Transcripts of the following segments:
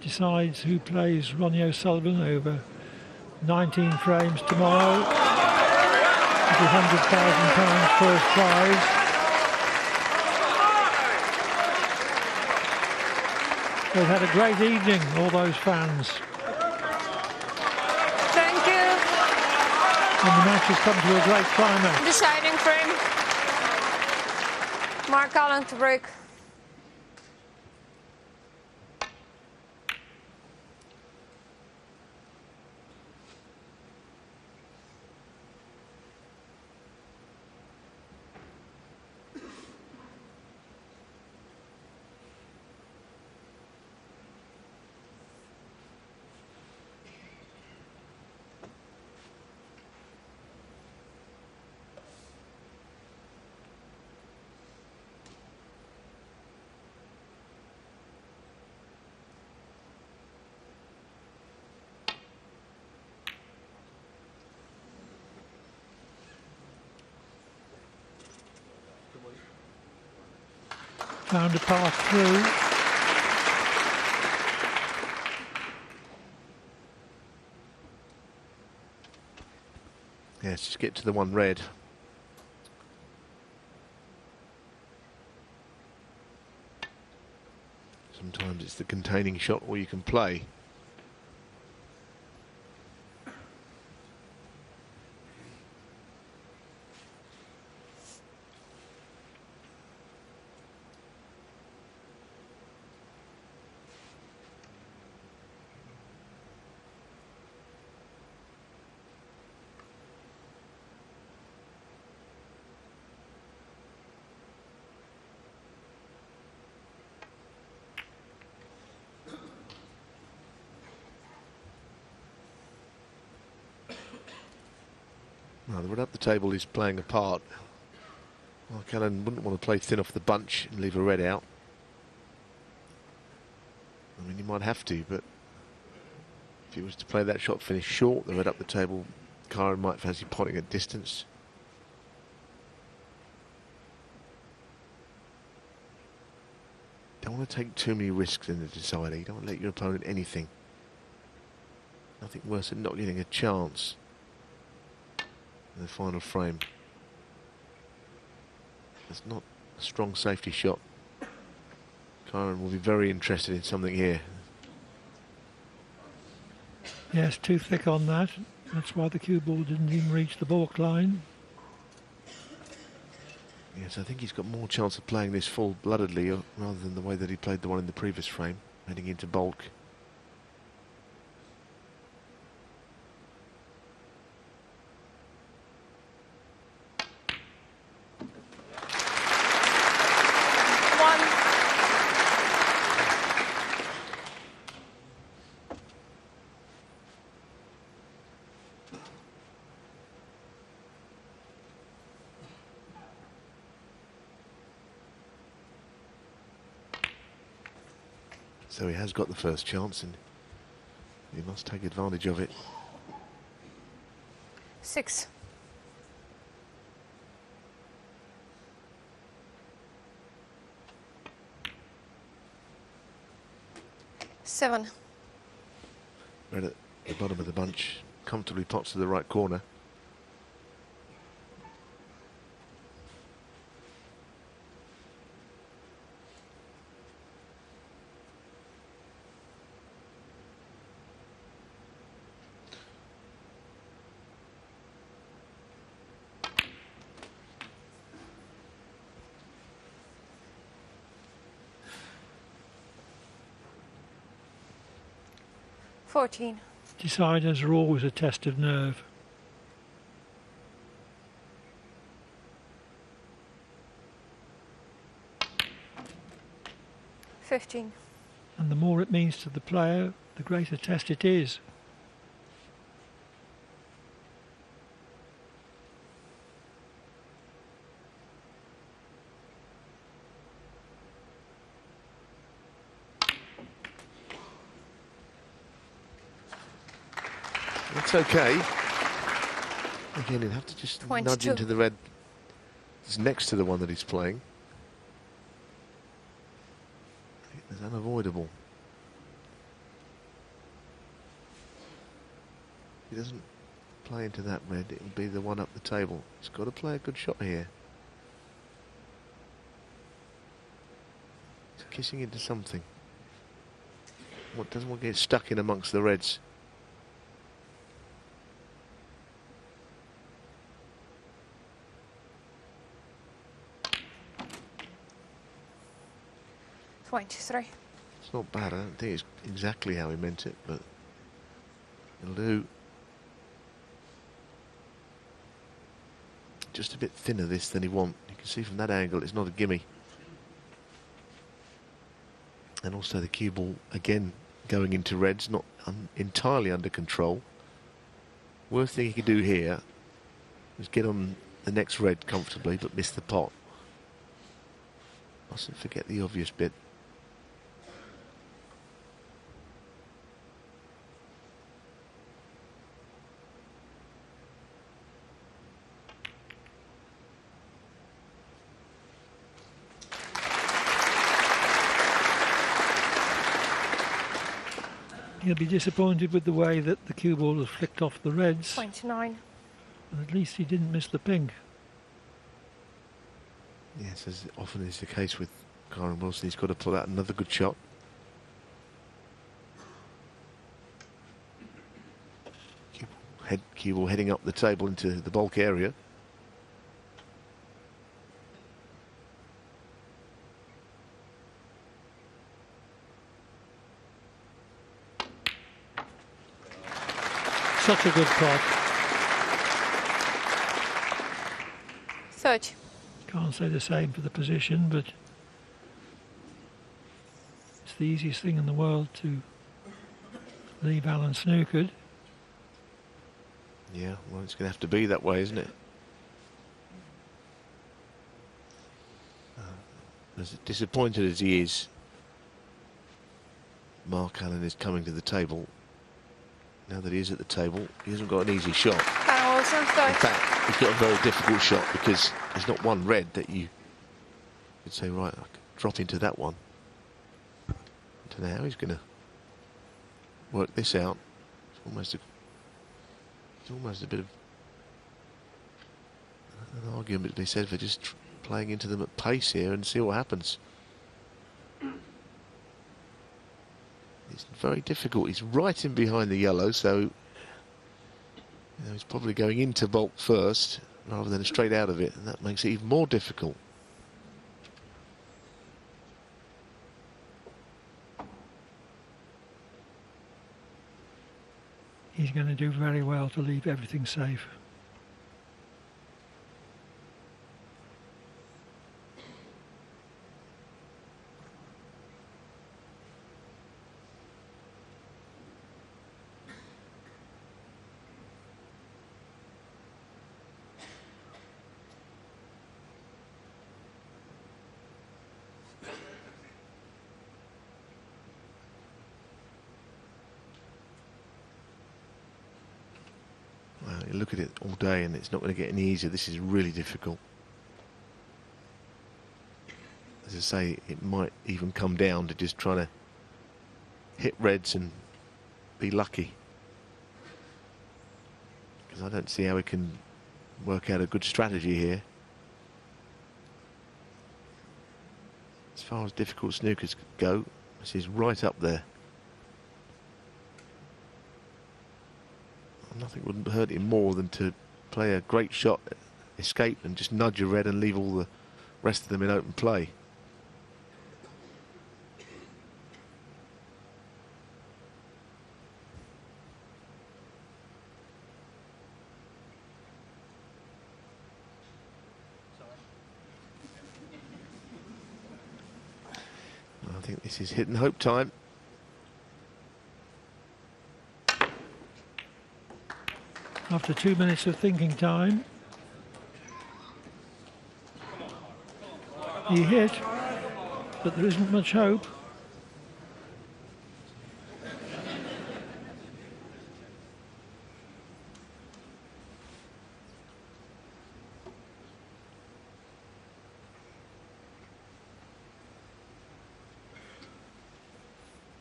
decides who plays Ronnie O'Sullivan over 19 frames tomorrow. With the £100,000 first prize. They've had a great evening, all those fans. Thank you. And the match has come to a great climax. Deciding frame. Mark Allen to break. Found a path through. Yes, just get to the one red. Sometimes it's the containing shot or you can play. Well, the red up the table is playing a part. Mark Allen wouldn't want to play thin off the bunch and leave a red out. I mean, he might have to, but if he was to play that shot finish short, the red up the table, Kyren might fancy potting at distance. Don't want to take too many risks in the decider. You don't want to let your opponent anything. Nothing worse than not getting a chance in the final frame. It's not a strong safety shot. Kyren will be very interested in something here. Yes, too thick on that. That's why the cue ball didn't even reach the baulk line. Yes, I think he's got more chance of playing this full-bloodedly rather than the way that he played the one in the previous frame, heading into baulk. So he has got the first chance and he must take advantage of it. 6. Seven. Red at the bottom of the bunch, comfortably pots to the right corner. Deciders are always a test of nerve. 15. And the more it means to the player, the greater test it is. It's okay. Again, he'll have to just 22. nudge into the red. It's next to the one that he's playing. It's unavoidable. He doesn't play into that red, it'll be the one up the table. He's got to play a good shot here. He's kissing into something. What doesn't want to get stuck in amongst the reds. $23. It's not bad. I don't think it's exactly how he meant it, but it'll do. Just a bit thinner this than he wants. You can see from that angle it's not a gimme. And also the cue ball again going into reds, not entirely under control. Worst thing he could do here is get on the next red comfortably but miss the pot. Mustn't forget the obvious bit. He'll be disappointed with the way that the cue ball has flicked off the reds. 29. And at least he didn't miss the pink. Yes, as often is the case with Kyren Wilson, he's got to pull out another good shot. Cue ball heading up the table into the bulk area. Such a good pot. 30. Can't say the same for the position, but it's the easiest thing in the world to leave Alan snookered. Yeah, well, it's going to have to be that way, isn't it? As disappointed as he is, Mark Allen is coming to the table. Now that he is at the table, he hasn't got an easy shot. Kyren Wilson, In 30. fact, he's got a very difficult shot because there's not one red that you could say, right, I could drop into that one. I don't know how he's going to work this out. It's almost a bit of an argument to be said for just playing into them at pace here and see what happens. It's very difficult. He's right in behind the yellow, so he's probably going into bulk first rather than straight out of it, and that makes it even more difficult. He's going to do very well to leave everything safe. Well, you look at it all day and it's not going to get any easier. This is really difficult. As I say, it might even come down to just trying to hit reds and be lucky. Because I don't see how we can work out a good strategy here. As far as difficult snookers go, this is right up there. Nothing wouldn't hurt him more than to play a great shot, escape and just nudge a red and leave all the rest of them in open play. I think this is hit and hope time. After 2 minutes of thinking time, he hit, but there isn't much hope.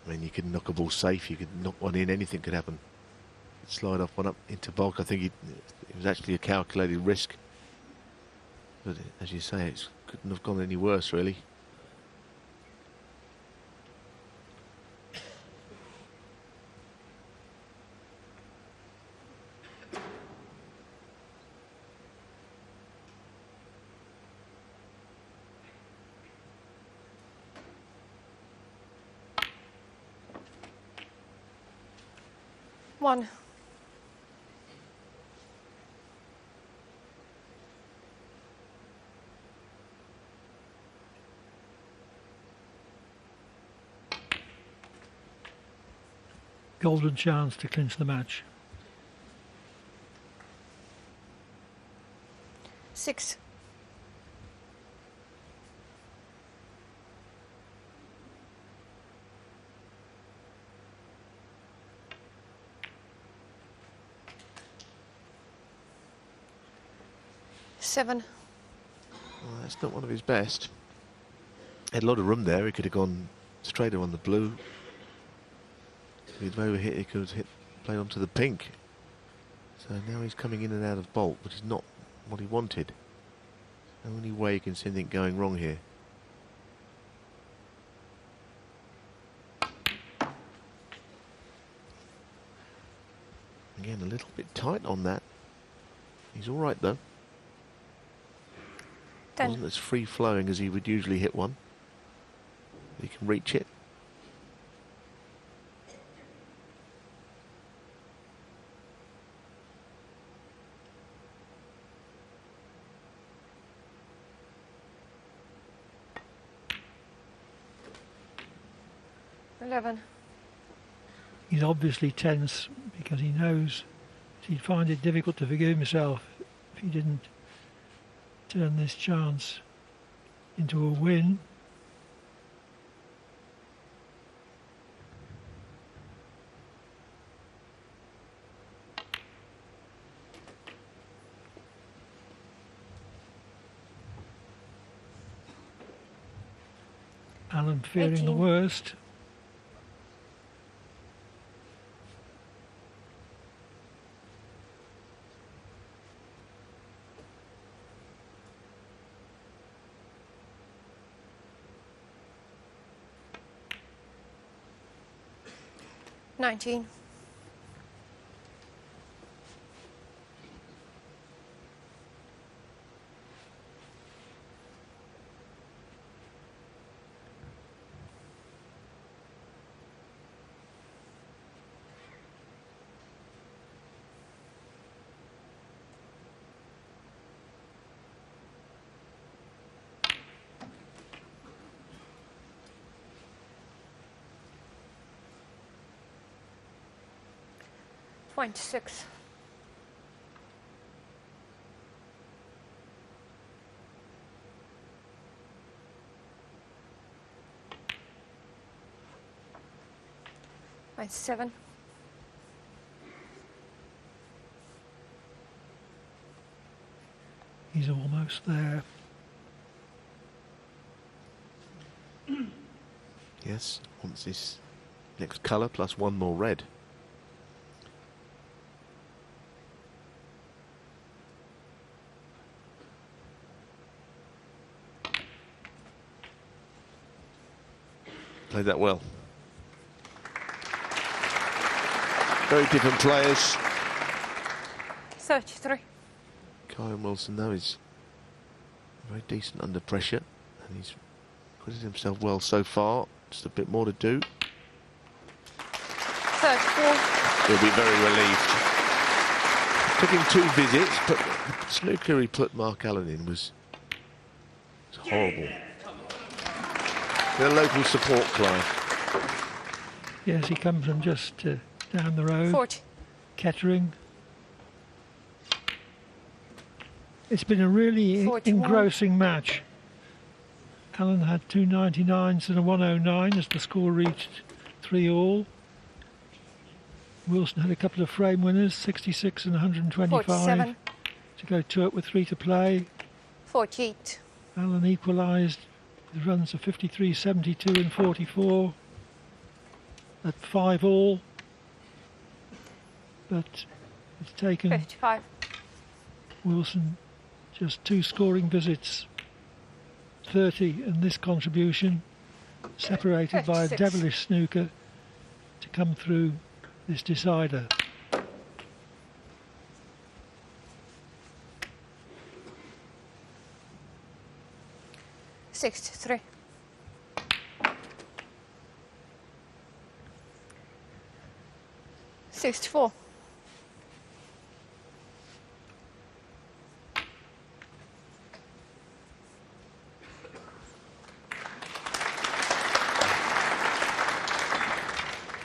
I mean, you could knock a ball safe, you could knock one in, anything could happen. slide off one up into bulk. I think it was actually a calculated risk. But as you say, it couldn't have gone any worse, really. One. Golden chance to clinch the match. 6. Seven. Well, that's not one of his best. Had a lot of room there. He could have gone straighter on the blue. If he'd overhit, he could have played onto the pink. So now he's coming in and out of bulk, which is not what he wanted. Only way you can see anything going wrong here. Again, a little bit tight on that. He's all right though. 10. Wasn't as free flowing as he would usually hit one. He can reach it. He's obviously tense because he knows he'd find it difficult to forgive himself if he didn't turn this chance into a win. Alan fearing 18. the worst. Nineteen. .6. .7. He's almost there. Yes, wants this next colour plus one more red. Played that well. Very different players. 33. Kyle Wilson though is very decent under pressure and he's acquitted himself well so far. Just a bit more to do. 34. He'll be very relieved. Took him 2 visits, but the snooker he put Mark Allen in was horrible. Their local support, Clive. Yes, he comes from just down the road. 40. Kettering. It's been a really 41. engrossing match. Allen had 2 99s and a 109 as the score reached 3-all. Wilson had a couple of frame winners, 66 and 125 47. to go to it with 3 to play. 48. Allen equalised with runs of 53, 72 and 44 at 5-all. but it's taken 55. Wilson just 2 scoring visits, 30 in this contribution, separated by a 56. devilish snooker to come through this decider. $63. 64.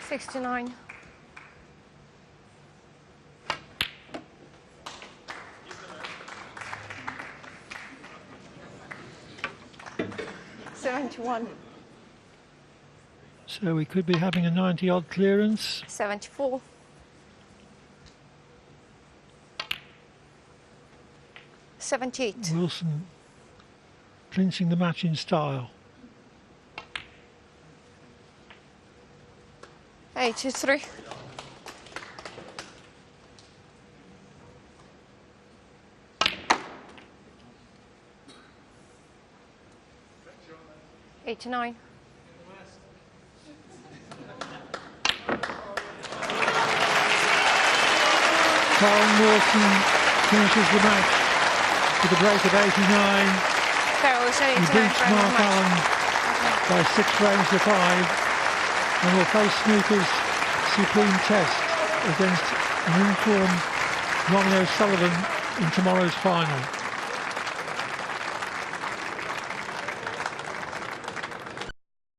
69. 71. So we could be having a 90-odd clearance. 74. 78. Wilson clinching the match in style. 83. 89. Karen Wilson finishes the match with a break of 89. Carol's He 89 beats for Mark the Allen match. by 6 frames to 5 and will face snooker's supreme test against an informed Ronnie O'Sullivan in tomorrow's final.